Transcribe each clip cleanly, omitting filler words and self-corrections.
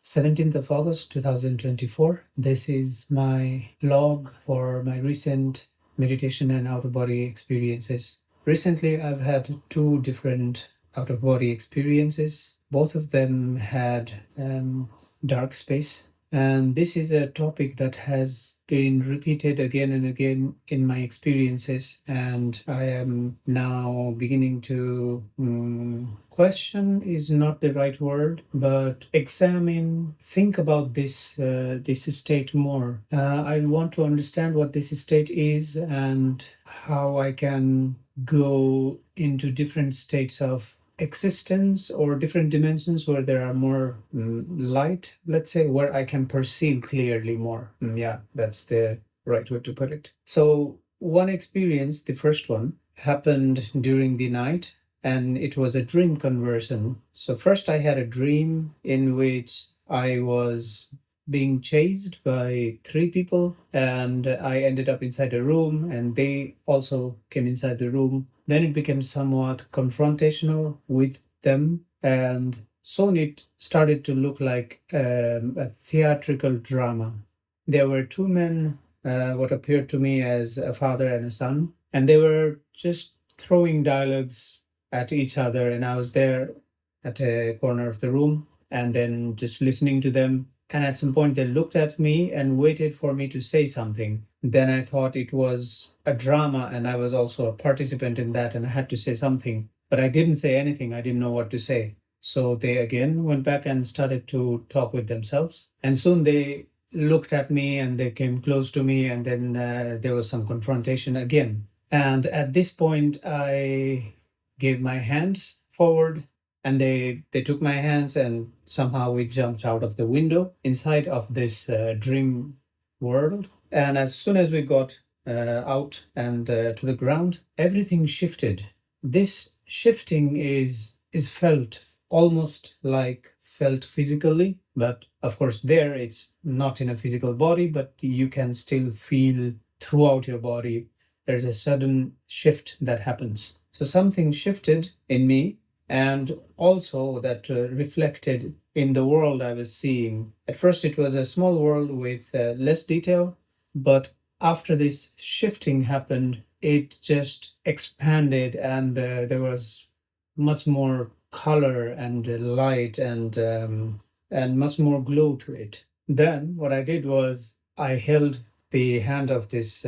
17th of August 2024. This is my log for my recent meditation and out-of-body experiences. Recently, I've had two different out-of-body experiences. Both of them had dark space. And this is a topic that has been repeated again and again in my experiences, and I am now beginning to question is not the right word, but examine, think about this state more. I want to understand what this state is and how I can go into different states of existence or different dimensions where there are more light, let's say, where I can perceive clearly more. Yeah, that's the right way to put it. So one experience, the first one, happened during the night, and it was a dream conversion. So first I had a dream in which I was being chased by three people, and I ended up inside a room, and they also came inside the room. Then it became somewhat confrontational with them, and soon it started to look like a theatrical drama. There were two men, what appeared to me as a father and a son, and they were just throwing dialogues at each other, and I was there at a corner of the room and then just listening to them. And at some point, they looked at me and waited for me to say something. Then I thought it was a drama, and I was also a participant in that, and I had to say something. But I didn't say anything. I didn't know what to say. So they again went back and started to talk with themselves. And soon they looked at me and they came close to me, and then there was some confrontation again. And at this point, I gave my hands forward, and they took my hands, and somehow we jumped out of the window inside of this dream world. And as soon as we got out and to the ground, everything shifted. This shifting is felt almost like felt physically, but of course there it's not in a physical body, but you can still feel throughout your body. There's a sudden shift that happens. So something shifted in me, and also that reflected in the world I was seeing. At first, it was a small world with less detail, but after this shifting happened, it just expanded, and there was much more color and light and much more glow to it. Then what I did was I held the hand of this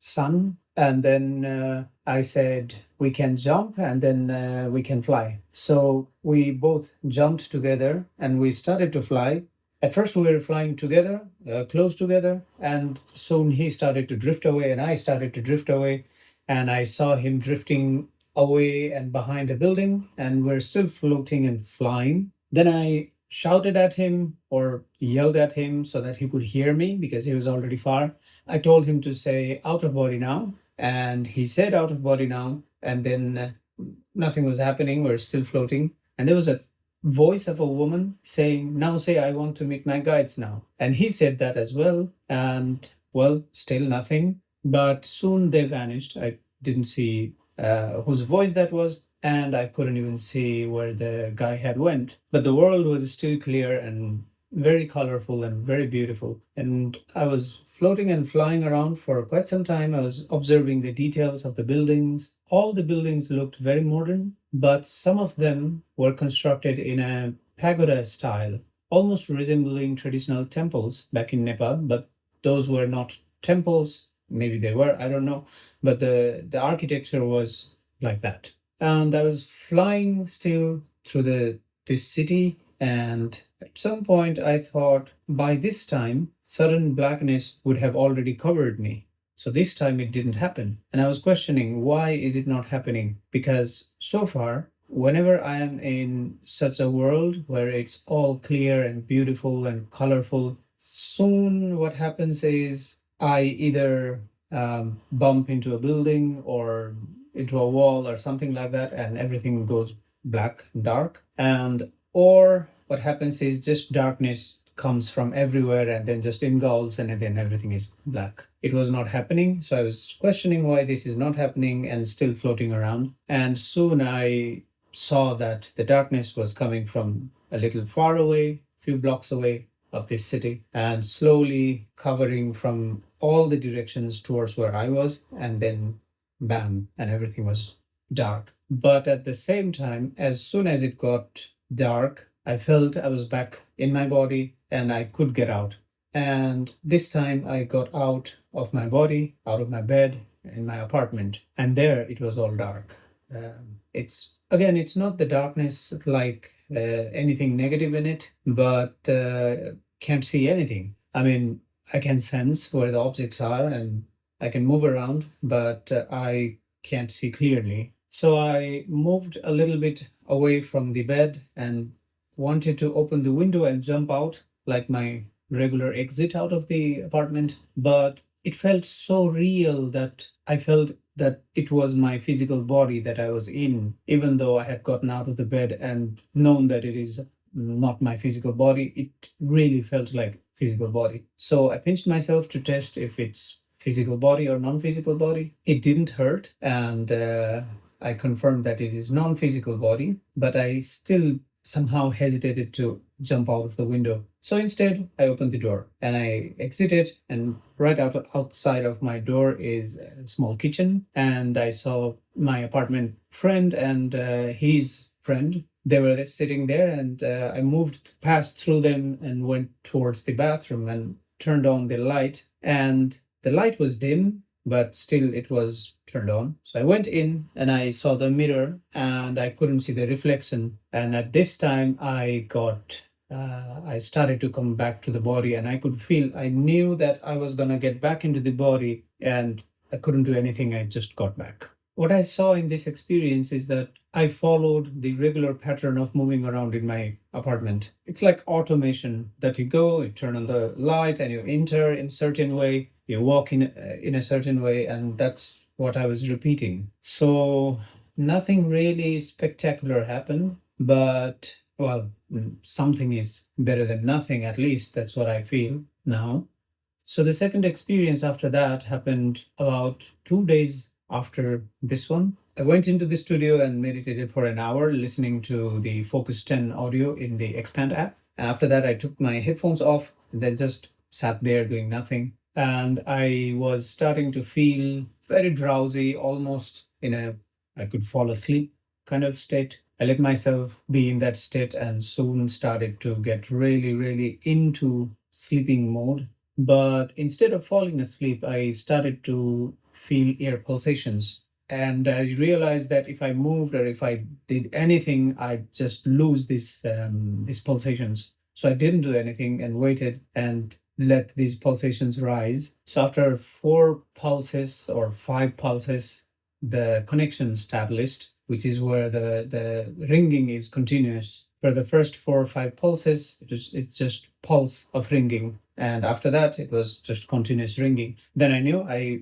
son, and then I said, we can jump, and then we can fly. So we both jumped together and we started to fly. At first we were flying together, close together, and soon he started to drift away and I started to drift away, and I saw him drifting away and behind a building, and we're still floating and flying. Then I shouted at him or yelled at him so that he could hear me because he was already far. I told him to say out of body now, and he said out of body now, and then nothing was happening. We're still floating, and there was a voice of a woman saying, now say I want to meet my guides now. And he said that as well, and well, still nothing. But soon they vanished. I didn't see whose voice that was, and I couldn't even see where the guy had went. But the world was still clear and very colorful and very beautiful. And I was floating and flying around for quite some time. I was observing the details of the buildings. All the buildings looked very modern, but some of them were constructed in a pagoda style, almost resembling traditional temples back in Nepal, but those were not temples. Maybe they were, I don't know. But the architecture was like that. And I was flying still through this city, and at some point I thought by this time sudden blackness would have already covered me. So this time it didn't happen. And I was questioning, why is it not happening? Because so far, whenever I am in such a world where it's all clear and beautiful and colorful, soon what happens is I either bump into a building or into a wall or something like that, and everything goes black, dark. Or what happens is just darkness comes from everywhere and then just engulfs, and then everything is black. It was not happening, so I was questioning why this is not happening and still floating around. And soon I saw that the darkness was coming from a little far away few blocks away of this city and slowly covering from all the directions towards where I was, and then bam, and everything was dark. But at the same time, as soon as it got dark, I felt I was back in my body and I could get out. And this time I got out of my body, out of my bed in my apartment, and there it was all dark. It's not the darkness like anything negative in it, but can't see anything. I mean, I can sense where the objects are and I can move around, but I can't see clearly. So I moved a little bit away from the bed and wanted to open the window and jump out like my regular exit out of the apartment, but it felt so real that I felt that it was my physical body that I was in, even though I had gotten out of the bed and known that it is not my physical body. It really felt like physical body. So I pinched myself to test if it's physical body or non-physical body. It didn't hurt, and I confirmed that it is non-physical body, but I still somehow hesitated to jump out of the window. So instead, I opened the door and I exited, and right outside of my door is a small kitchen, and I saw my apartment friend and his friend. They were just sitting there, and I moved past through them and went towards the bathroom and turned on the light, and the light was dim, but still it was turned on. So I went in and I saw the mirror and I couldn't see the reflection. And at this time I started to come back to the body, and I knew that I was going to get back into the body, and I couldn't do anything. I just got back. What I saw in this experience is that I followed the regular pattern of moving around in my apartment. It's like automation that you go, you turn on the light, and you enter in a certain way, you walk in a certain way, and that's what I was repeating. So nothing really spectacular happened, but well, something is better than nothing, at least that's what I feel now. So the second experience after that happened about 2 days after this one. I went into the studio and meditated for an hour, listening to the Focus 10 audio in the Expand app. And after that, I took my headphones off and then just sat there doing nothing. And I was starting to feel very drowsy, almost I could fall asleep kind of state. I let myself be in that state and soon started to get really, really into sleeping mode. But instead of falling asleep, I started to feel ear pulsations. And I realized that if I moved or if I did anything, I'd just lose these pulsations. So I didn't do anything and waited and let these pulsations rise. So after 4 pulses or 5 pulses, the connection established, which is where the ringing is continuous. For the first 4 or 5 pulses, it's just pulse of ringing, and after that it was just continuous ringing. Then I knew I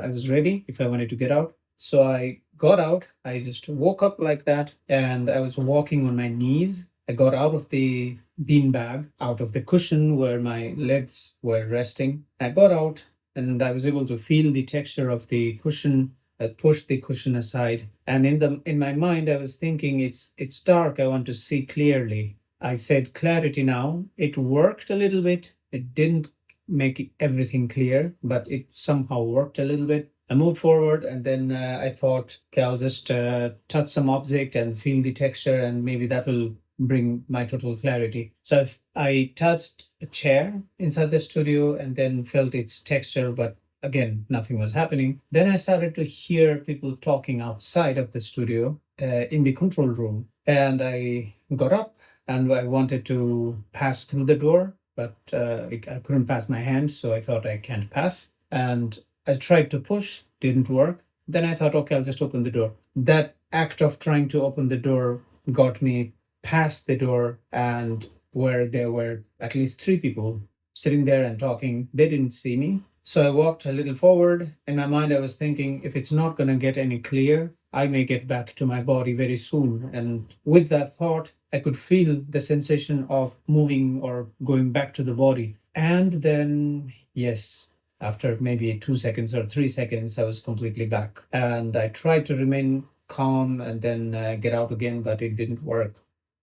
was ready if I wanted to get out. So I got out. I just woke up like that, and I was walking on my knees. I got out of the beanbag, out of the cushion where my legs were resting. I got out and I was able to feel the texture of the cushion. I pushed the cushion aside, and in my mind I was thinking, it's dark, I want to see clearly. I said clarity now. It worked a little bit. It didn't make everything clear, but it somehow worked a little bit. I moved forward, and then I thought, okay, I'll just touch some object and feel the texture, and maybe that will bring my total clarity. So I touched a chair inside the studio and then felt its texture, but again, nothing was happening. Then I started to hear people talking outside of the studio in the control room. And I got up and I wanted to pass through the door, but I couldn't pass my hand, so I thought I can't pass. And I tried to push, didn't work. Then I thought, okay, I'll just open the door. That act of trying to open the door got me past the door, and where there were at least 3 people sitting there and talking, they didn't see me. So I walked a little forward. In my mind, I was thinking, if it's not going to get any clear, I may get back to my body very soon. And with that thought, I could feel the sensation of moving or going back to the body. And then, yes, after maybe 2 seconds or 3 seconds, I was completely back. And I tried to remain calm and then get out again, but it didn't work.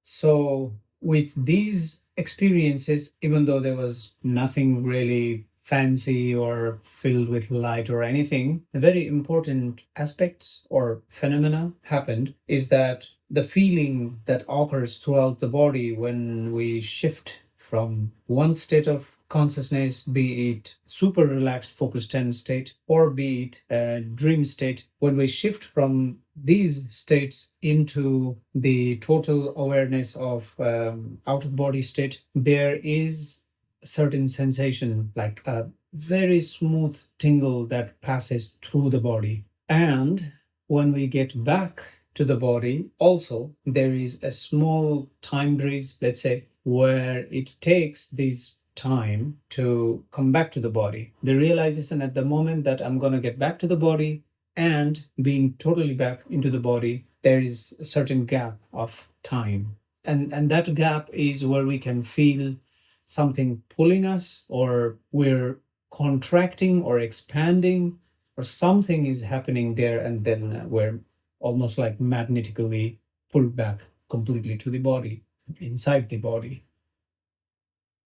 So with these experiences, even though there was nothing really fancy or filled with light or anything, a very important aspects or phenomena happened is that the feeling that occurs throughout the body when we shift from one state of consciousness, be it super relaxed focus 10 state or be it a dream state, when we shift from these states into the total awareness of out of body state, there is a certain sensation like a very smooth tingle that passes through the body. And when we get back to the body, also there is a small time breeze, let's say, where it takes this time to come back to the body. The realization at the moment that I'm going to get back to the body and being totally back into the body, there is a certain gap of time. And that gap is where we can feel something pulling us, or we're contracting or expanding, or something is happening there, and then we're almost like magnetically pulled back completely to the body, inside the body.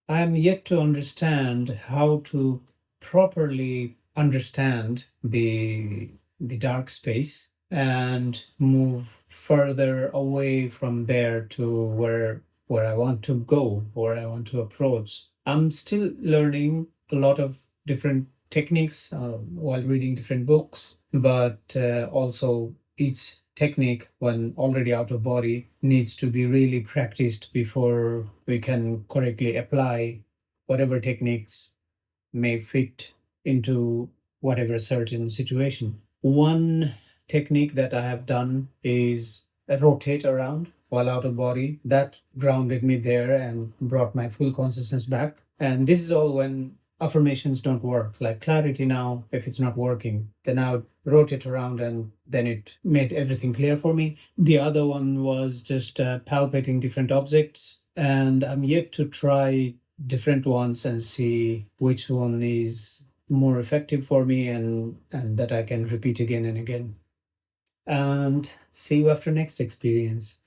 I am yet to understand how to properly understand the dark space and move further away from there to where I want to go, where I want to approach. I'm still learning a lot of different techniques while reading different books, but also each technique, when already out of body, needs to be really practiced before we can correctly apply whatever techniques may fit into whatever certain situation. One technique that I have done is rotate around while out of body. That grounded me there and brought my full consciousness back. And this is all when affirmations don't work. Like clarity now, if it's not working, then I would rotate around and then it made everything clear for me. The other one was just palpating different objects. And I'm yet to try different ones and see which one is more effective for me and that I can repeat again and again. And see you after next experience.